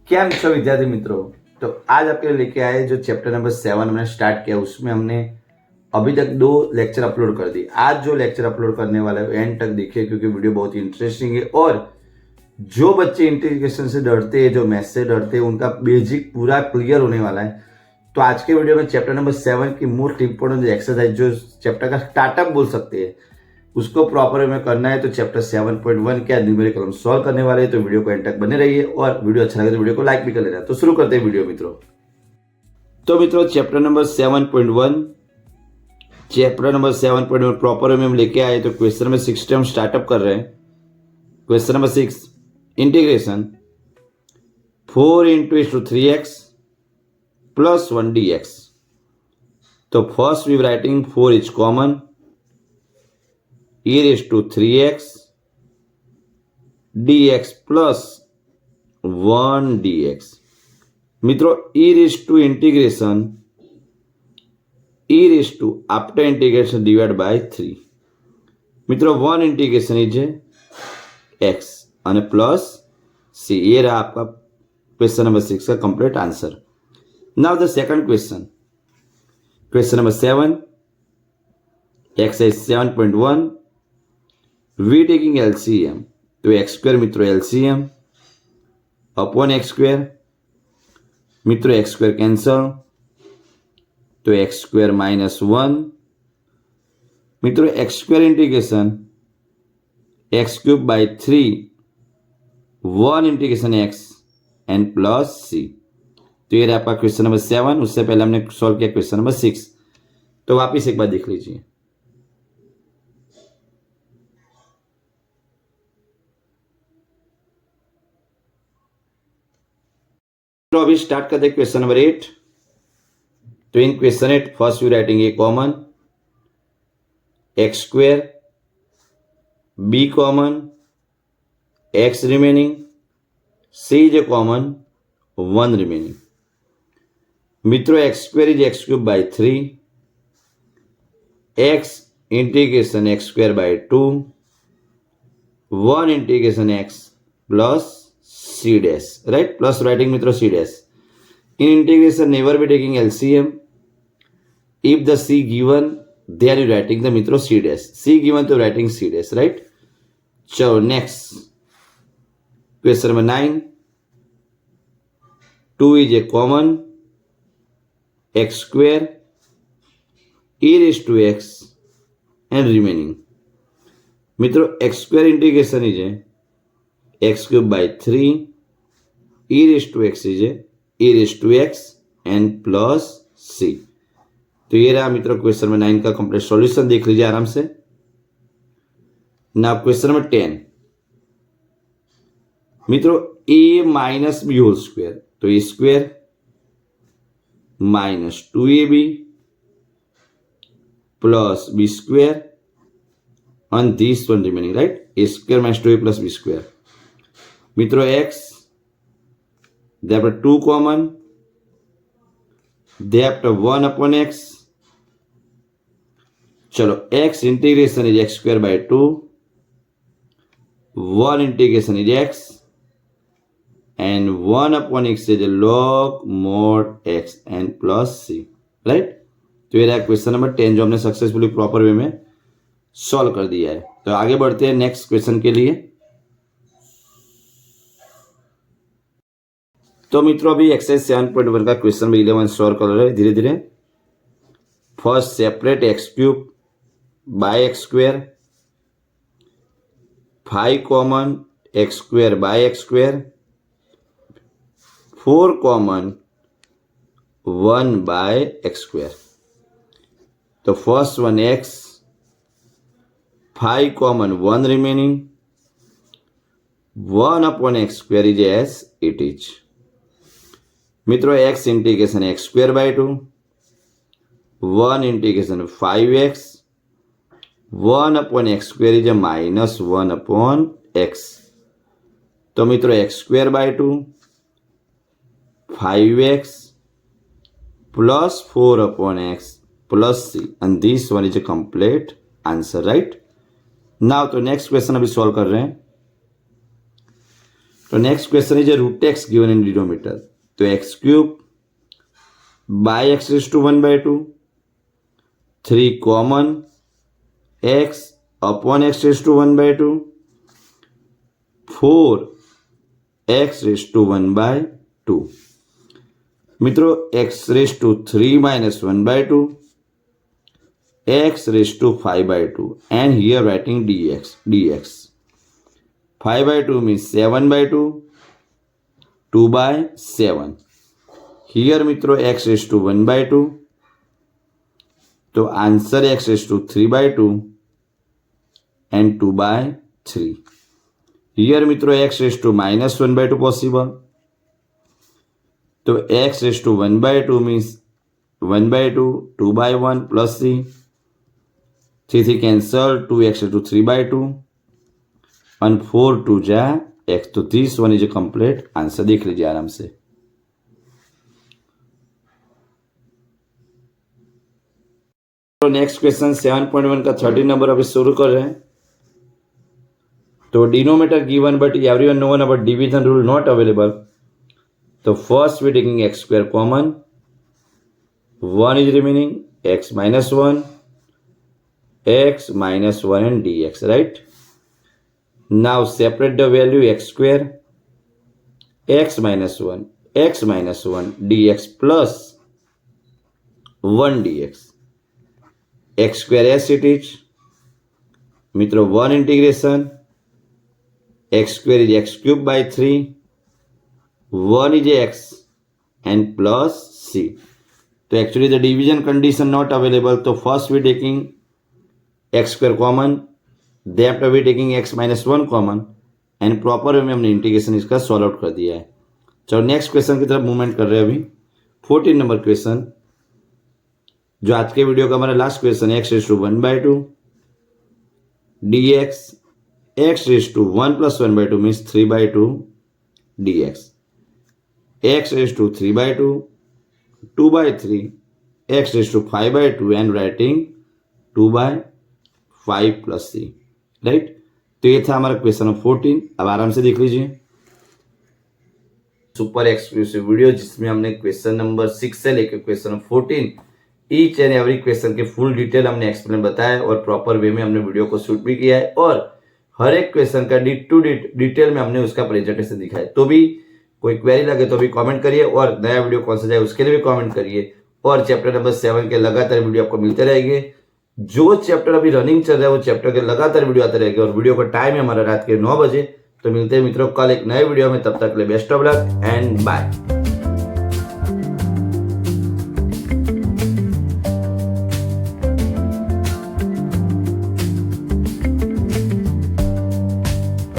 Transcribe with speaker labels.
Speaker 1: क्या मित्रों विद्यार्थी मित्रों, तो आज आपके लिए लेके आए जो चैप्टर नंबर 7 हमने स्टार्ट किया, उसमें हमने अभी तक 2 लेक्चर अपलोड कर दिए। आज जो लेक्चर अपलोड करने वाला है एंड तक देखिए, क्योंकि वीडियो बहुत ही इंटरेस्टिंग है। और जो बच्चे इंटीग्रेशन से डरते हैं, जो मैथ से डरते हैं, उनका बेसिक पूरा क्लियर होने वाला है। तो आज के वीडियो में चैप्टर नंबर 7 की मोस्ट इंपोर्टेंट एक्सरसाइज, जो चैप्टर का स्टार्टअप बोल सकते हैं, उसको प्रॉपर वे में करना है। तो चैप्टर 7.1 क्या न्यूमेरिकल हम सॉल्व करने वाले हैं। तो वीडियो को एंड तक बने रहिए और वीडियो अच्छा लगे तो वीडियो को लाइक भी कर लेना। तो शुरू करते हैं वीडियो मित्रों। तो मित्रों चैप्टर नंबर 7.1 प्रॉपर वे में हम लेके आए। तो क्वेश्चन नंबर 6 हम स्टार्टअप कर रहे हैं। Question number 6, integration 4 × 3x + 1 dx। तो first we writing 4 is common, e⁻3x dx plus 1 dx। मित्रों integration after integration divide by 3। मित्रों 1 इंटीग्रेशन इज x और प्लस c। ये रहा आपका क्वेश्चन नंबर 6 का complete answer. Now the second question, question number 7, exercise 7.1, we taking LCM. तो x² मित्रों LCM upon x²। मित्रों x² कैंसल, तो x² -1। मित्रों x² integration x³/3 1 integration x and plus c। तो ये रहा आपका क्वेश्चन नंबर 7। उससे पहले हमने सॉल्व किया क्वेश्चन नंबर 6। तो वापिस एक बार देख लीजिए। तो अभी स्टार्ट करते हैं क्वेश्चन नंबर 8। तो in question 8 first you writing a common, x², b common, x remaining, c is a common, 1 remaining. मित्रों x² is x³/3, x integration x²/2, 1 integration x plus c dash, right. Plus writing मित्रों c dash. In integration never be taking LCM. If the c given, there you writing the मित्रों c dash. c given तो writing c dash, right? चलो next question number 9. 2 is a common, x² e⁻x and remaining. मित्रों x² integration is x³/3 e⁻x is e⁻x and plus c। तो ये रहा मित्रों question number 9 का complete solution. देख लीजिए आराम से। नाउ क्वेश्चन नंबर 10, मित्रों a - b होल स्क्वायर। तो a² -2ab plus b² and this one remaining, right? a² - 2a plus b²। मित्रों x, therefore 2 common, therefore 1 upon x। चलो x integration is x²/2, 1 integration is x and 1 upon x is log mod x and plus c, right. तो ये रहा question number 10 जो हमने successfully proper way में solve कर दिया है। तो आगे बढ़ते हैं नेक्स्ट क्वेश्चन के लिए। तो मित्रों अभी एक्सरसाइज 7.1 का क्वेश्चन नंबर 11 सॉल्व कर रहे हैं धीरे धीरे। First separate x³ by x², 5 common x² by x², 4 common 1 by x²। तो first one x, 5 common 1 remaining, 1 upon x² is as it is. मित्रों x integration x²/2, 1 integration 5x, 1 upon x² is -1 upon x। तो मित्रों x²/2, 5x plus 4 upon x plus c and this one is a complete answer, right? Now तो next question अभी solve कर रहे हैं। तो next question is root x given in denominator, तो x cube by x raise to 1/2, 3 common, x upon x raise to 1/2, 4 x raise to 1/2. मित्रों x raise to 3 minus 1/2, x raised to 5/2, and here writing dx. 5/2 means 7/2, 2/7. Here मित्रों x raised to 1/2, तो answer x raised to 3/2 and 2/3. Here मित्रों x raised to minus 1/2 possible, तो x raised to 1/2 means 1/2, 2/1 plus 3. 3 cancel, 2x to 3/2 and 4 2 जा x. तो this one is a complete answer. देख लीजिए आराम से. तो नेक्स्ट क्वेश्चन 7.1 का 13 नंबर अभी शुरू कर रहे हैं. तो denominator given but everyone know about division rule not available. तो first we taking x square common, 1 is remaining, x minus 1, x minus 1 and dx, right? Now separate the value x square, x minus 1 dx plus 1 dx. x square as it is. मित्रों 1 integration, x square is x cube by 3, 1 is x and plus c. तो actually the division condition not available. तो first we taking x square common, that we taking x minus 1 common and proper way में हमने integration इसका solve out कर दिया है. चलो next question की तरफ मूवमेंट कर रहे हैं अभी. 14 नंबर क्वेश्चन जो आज के वीडियो का हमारा लास्ट क्वेश्चन है. X raise to 1/2 dx, x raise to 1 plus 1/2 means 3/2 dx, x raise to 3/2, 2/3, x raised to 5/2 and writing 2/5 plus c, right. तो ये था हमारा क्वेश्चन नंबर 14. अब आराम से देख लीजिए. सुपर एक्सक्लूसिव वीडियो जिसमें हमने क्वेश्चन नंबर 6 से लेकर question number 14 each and every question के फुल डिटेल हमने एक्सप्लेन बताया और प्रॉपर वे में हमने वीडियो को शूट भी किया है और हर एक क्वेश्चन का डिटेल में हमने उसका प्रेजेंटेशन दिखाया. तो भी कोई क्वेरी लगे तो भी कमेंट करिए और नया वीडियो कौन सा जाए उसके लिए भी कमेंट करिए. और चैप्टर नंबर 7 के लगातार वीडियो आपको मिलते रहेंगे. जो चैप्टर अभी रनिंग चल रहा है वो चैप्टर के लगातार वीडियो आते रहेंगे और वीडियो का टाइम है हमारा रात के 9 बजे. तो मिलते हैं मित्रों कल एक नए वीडियो में. तब तक के लिए best of luck and bye.